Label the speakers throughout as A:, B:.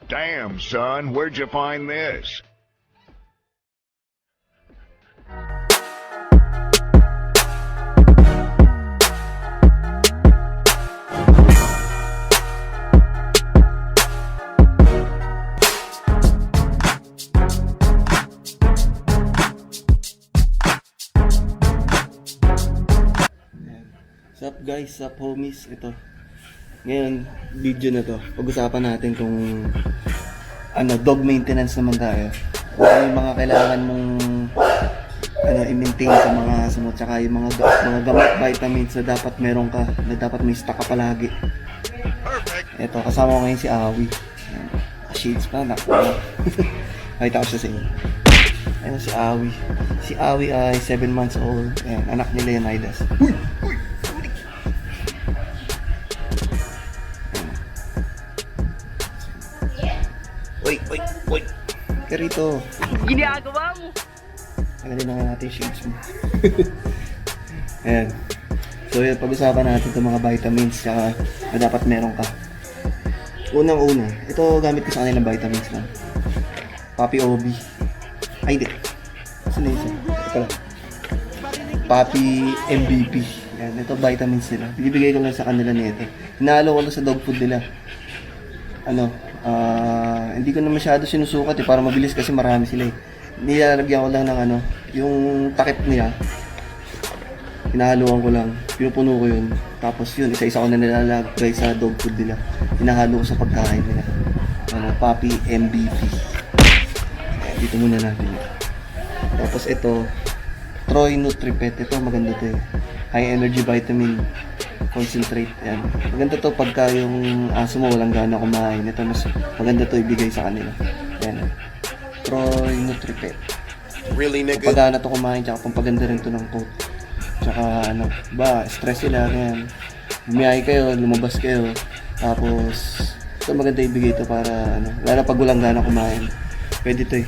A: Damn, son, where'd you find this?
B: Sup guys, sup homies, ito. Ngayon, video na to, pag-usapan natin kung dog maintenance naman tayo. Kung ano yung mga kailangan mong i-maintain sa mga sunod, tsaka yung mga gamot, vitamins na dapat meron ka, na dapat may stock ka palagi. Ito, kasama ko ngayon si Awi. Shades pa, naku. Nakita ko siya sa inyo. Ayun si Awi. Si Awi ay 7 months old. Ayan, anak ni Leonidas. Uy! Kaya rito.
C: Ginagawa mo.
B: Tanggalin na nga natin yung shades mo. Ayan. So yun, pag-usapan natin itong mga vitamins tsaka na dapat meron ka. Unang-una, ito gamit ko sa kanilang vitamins lang. Papi OB. Ay, hindi. Saan na isa? Ito lang. Papi MVP. Ayan, ito vitamins nila. Binibigay ko lang sa kanila nito. Hinalo ko lang sa dog food nila. Hindi ko na masyado sinusukat para mabilis kasi marami sila eh. Nilalagyan ko lang ng yung takip niya. Hinahaluan ko lang, pinupuno ko yun. Tapos yun, isa-isa ko na nilalagay sa dog food nila. Hinahalo ko sa pagkain nila. Papi MVP. Dito muna natin yun. Tapos ito, Troy Nutripet. Ito maganda to eh. High energy vitamin concentrate. Yan. Maganda to pagka yung aso mo walang gana kumain. Ito mas maganda to ibigay sa kanila. Yan. Troy Nutripet.
D: Really, nigga?
B: Pagana to kumain, tsaka pampaganda rin to ng coat. Tsaka stress sila. Yan. Bumiyahe kayo, lumabas kayo. Tapos, ito maganda ibigay to para lalo pag walang gana kumain. Pwede to eh.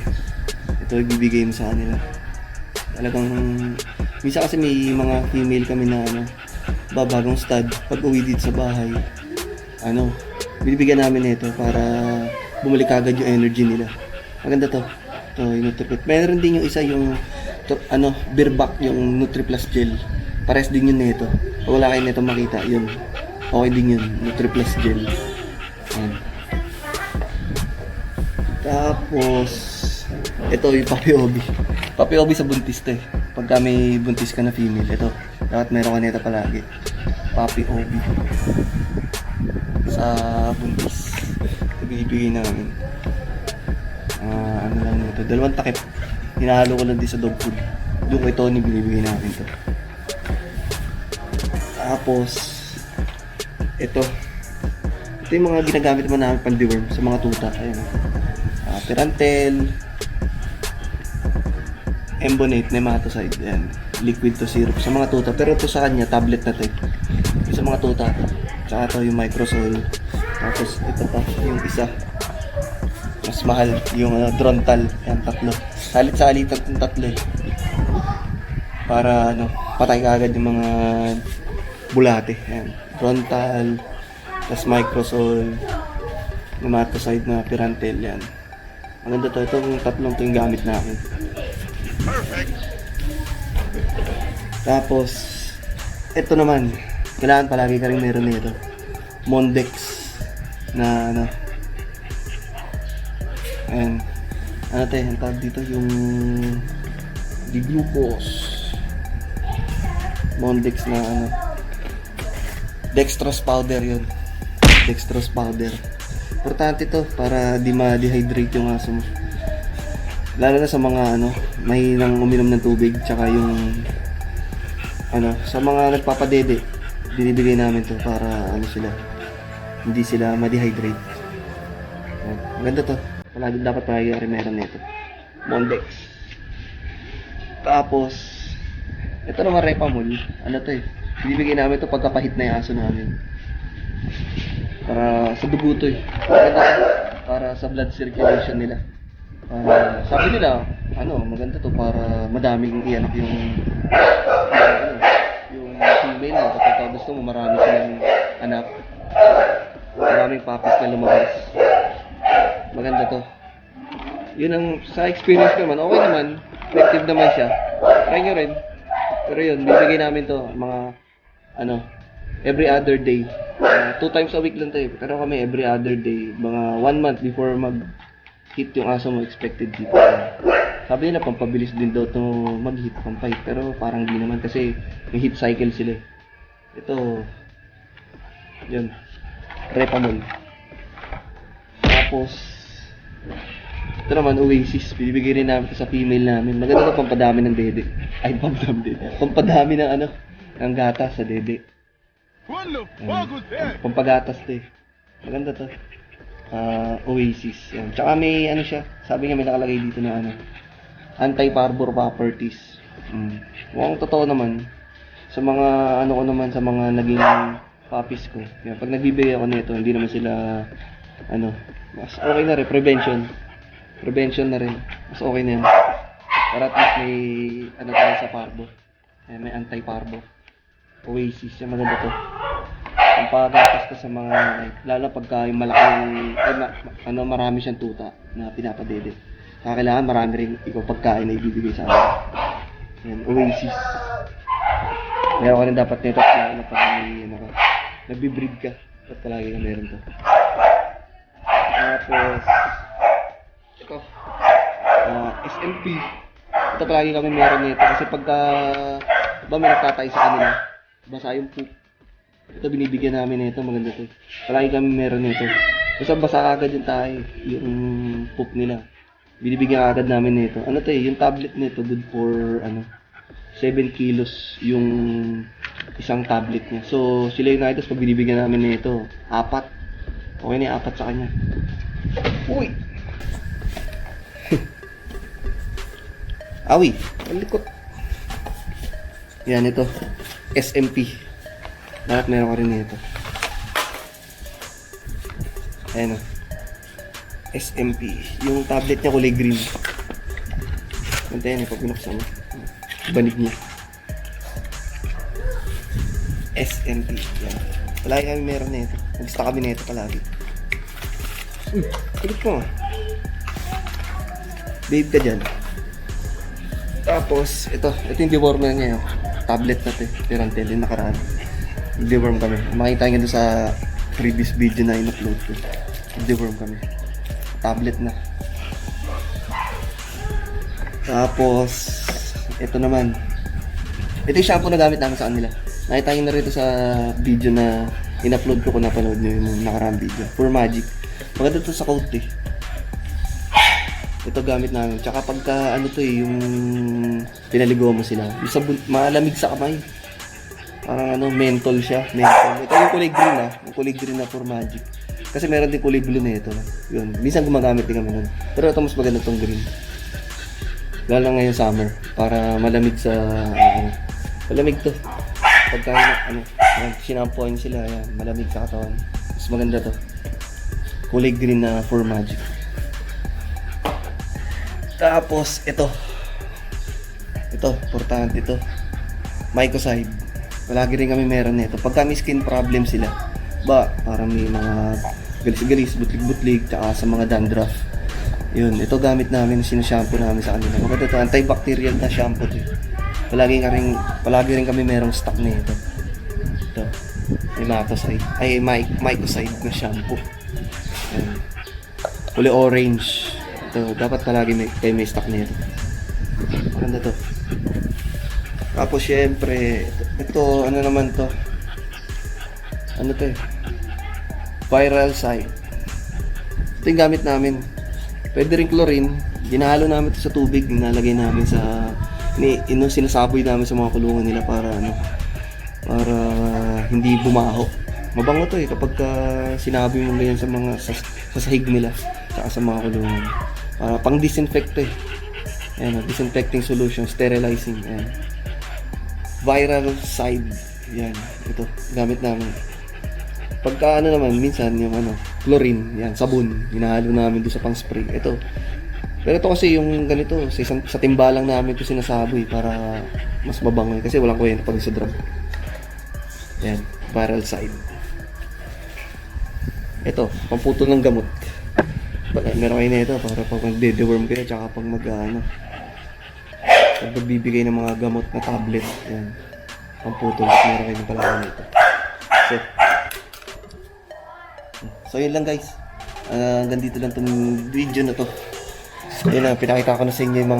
B: Ito ibibigay mo sa kanila. Talagang, minsan kasi may mga female kami na bagong stud, pag uwi dito sa bahay, binibigyan namin ito para bumalik agad yung energy nila. Maganda to. Ito, yung Nutripet. Meron din yung isa, yung Bearback, yung Nutriplus Gel. Pares din yun nito. Pag wala kayo nito makita, yun. Okay din yun, Nutriplus Gel. Ayan. Tapos, ito yung Papi Obi. Papi Obi sa buntis to eh. Pagka may buntis ka na female, ito. Dapat meron ka nito palagi. Papi Obi. Sa buntis. Ito binibigay namin. Lang nito. 2 takip. Hinahalo ko lang din sa dog food. Doon kay Tony binibigay namin to. Tapos, ito. Ito yung mga ginagamit naman namin pang-deworm sa mga tuta. Ayan. Pirantel. Embonate, Nematocide, yan. Liquid to syrup sa mga tuta. Pero ito sa kanya, tablet na to eh. Sa mga tuta. Tsaka ito yung Microsol. Tapos ito pa, yung isa. Mas mahal, yung Drontal. Yan, 3. Salit-salitan itong 3 eh. Para patay ka agad yung mga bulate. Yan. Drontal. Tapos Microsol. Nematocide na Pirantel, yan. Maganda to. Ito yung 3 ito yung gamit namin.
D: Perfect.
B: Tapos, ito naman, kailangan palagi ka rin meron nito. Mondex na ayan. Ang tawag dito yung D-glucose. Mondex na dextrose powder yun. Dextrose powder. Importante to para di ma-dehydrate yung aso mo. Lalo na sa mga mahinang uminom ng tubig, tsaka yung sa mga nagpapadede, binibigay namin to para hindi sila ma-dehydrate. Maganda to. Dapat palagi meron nito. Mondex. Tapos, ito naman Repamol. To eh. Binibigay namin to pagkapahit na yung aso namin. Para sa dugo to eh. Para sa blood circulation nila. Sabi nila, maganda to para madaming iyanak yung female na kapag gusto mo marami silang anak. Maraming puppies na lumabas. maganda to. Yun ang, sa experience ko naman, okay naman. Effective naman siya. Try nyo rin. Pero yun, bibigay namin to, mga, every other day. 2 times a week lang tayo. Pero kami, every other day. Mga 1 month before mag-hit yung aso mo, expected dito. Sabi nila, pampabilis din daw to mag-hit, pang-fight. Pero parang di naman kasi may hit cycle sila. Ito, yun, Repamol. Tapos, ito naman, Oasis. Binibigay rin namin ito sa female namin. Maganda ito, pampadami ng dede. Ay, pampadami ng ng gata sa dede. Pampagatas to eh. Maganda to. Oasis. Yan. Tsaka may siya. Sabi niya may nakalagay dito na anti-parbor properties. Mukhang totoo naman. Sa mga ko naman, sa mga naging puppies ko. Yan. Pag nagbibigay ako nito, hindi naman sila mas okay na rin. Prevention na rin. Mas okay na yan. Para at least may tayo sa parbo. May anti-parbo. Oasis. Yan, maganda to. Ang pagatas ko sa mga, lalo pagka yung malaking, marami siyang tuta na pinapadede. Kaya kailangan marami rin ikaw pagkain na ibibigay sa akin. Yan, Oasis. Meron ka rin dapat nito na pag may, nagbibreed ka. Dapat palagi ka meron to. Tapos, ito, SMP. Ito palagi kami meron nito kasi pagka, may nagtatay sa kanila, basa yung poop. Ito binibigyan namin nito, maganda to. Palagi kami meron nito. Kasi basa agad yung tayo, yung poop nila. Binibigyan agad namin nito. Yung tablet nito, good for 7 kilos yung isang tablet niya. So, sila United, pag binibigyan namin nito, 4. Okay na yung 4 sa kanya. Uy! Awi, ang likot. Yan, ito. SMP. Dapat meron ko rin nito. Ayan o. SMP. Yung tablet niya kulay green. Gantayan eh, pag binuksan mo. Banig niya. SMP. Yan. Palagi kami meron nito. Nag-stock kami nito palagi. Kulit mo. Babe ka dyan. Tapos, ito yung dewormer niya yun. Tablet na ito eh. Pirantel yung nakaraan. Deworm kami. Makita nyo doon sa previous video na in-upload ko. Deworm kami. Tablet na. Tapos, ito naman. Ito yung shampoo na gamit namin sa kanila. Nakita nyo na rito sa video na in-upload ko kung napanood nyo yung nakaraan video. For Magic. Maganda ito sa coat eh. Ito gamit namin. Tsaka pagka yung pinaligaw mo sila. Yung malamig sa kamay. Parang menthol siya. Menthol. Ito yung kulay green yung kulay green na For Magic. Kasi meron din kulay blue na ito. Yun. Minsan gumagamit din kami nun. Pero ito mas maganda tong green. Lalo lang ngayon summer. Para malamig sa malamig to. Pagka sinampuan sila, yan, malamig sa katawan. Mas maganda to. Kulay green na For Magic. Tapos, ito, importante ito. Mycocide. Palagi rin kami meron nito. Pagka may skin problem sila, parang may mga galis-galis, butlig-butlig, tsaka sa mga dandruff. Yun, ito gamit namin, sinashampoo namin sa kanila. Maganda ito, antibacterial na shampoo ito. Palagi rin kami merong stock nito. Ito, mycocide na shampoo. Yan. Kulay orange. Ito, dapat palagi may stock nito. Maganda to. Tapos syempre, ito naman to? To eh? Viral side. Ito yung gamit namin. Pwede rin chlorine. Ginahalo namin ito sa tubig. Nilalagay namin sa sinasaboy namin sa mga kulungan nila para para hindi bumaho. Mabango to eh kapag sinabi mo ganyan sa mga sa sahig nila saka sa mga kulungan. Pang disinfect eh. Ayan, disinfecting solution, sterilizing. Ayan. Viral side. Yan, ito gamit namin. Pagka naman minsan yung chlorine, yan, sabon, hinahalo namin doon sa pang spray. Ito. Pero ito kasi yung ganito, sa timbalang namin ito sinasaboy para mas mabango kasi walang kwenta pag sa drug. Yan, viral side. Ito, pamputol ng gamot. Meron kayo nito para pag magde-deworm kayo, tsaka pag pag magbibigay ng mga gamot na tablet. Yan. Ang putol. Meron kayo pala kayo nito. So yun lang guys. Hanggang dito lang itong video na to. Yun lang, pinakita ko na sa inyo yung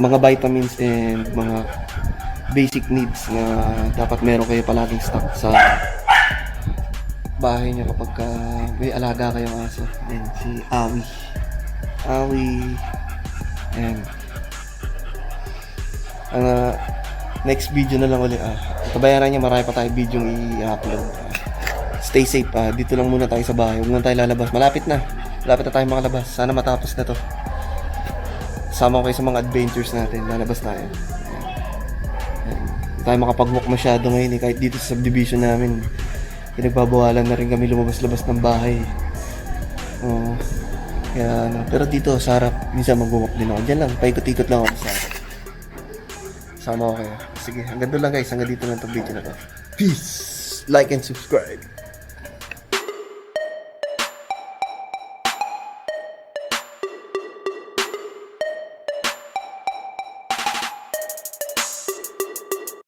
B: mga vitamins and mga basic needs na dapat meron kayo palaging stock sa bahay nyo kapag may alaga kayong aso. Ayan, si Awi. Ayan. Next video na lang ulit. Kabayaran niya, marami pa tayo video i-upload. Stay safe. Dito lang muna tayo sa bahay. Huwag muna tayo lalabas. Malapit na tayo makalabas. Sana matapos na to. Sama ko kayo sa mga adventures natin. Lalabas tayo. Ayan. Hindi tayo makapag-walk masyado ngayon kahit dito sa subdivision namin. Pinagbabawalan na rin kami lumabas-labas ng bahay. Kaya, pero dito sa harap, minsan mag-walk din ako. Diyan lang, paikot-ikot lang ako sa harap. Sama ko kayo. Sige, hanggang doon lang guys. Hanggang dito lang itong video na to. Peace! Like and subscribe.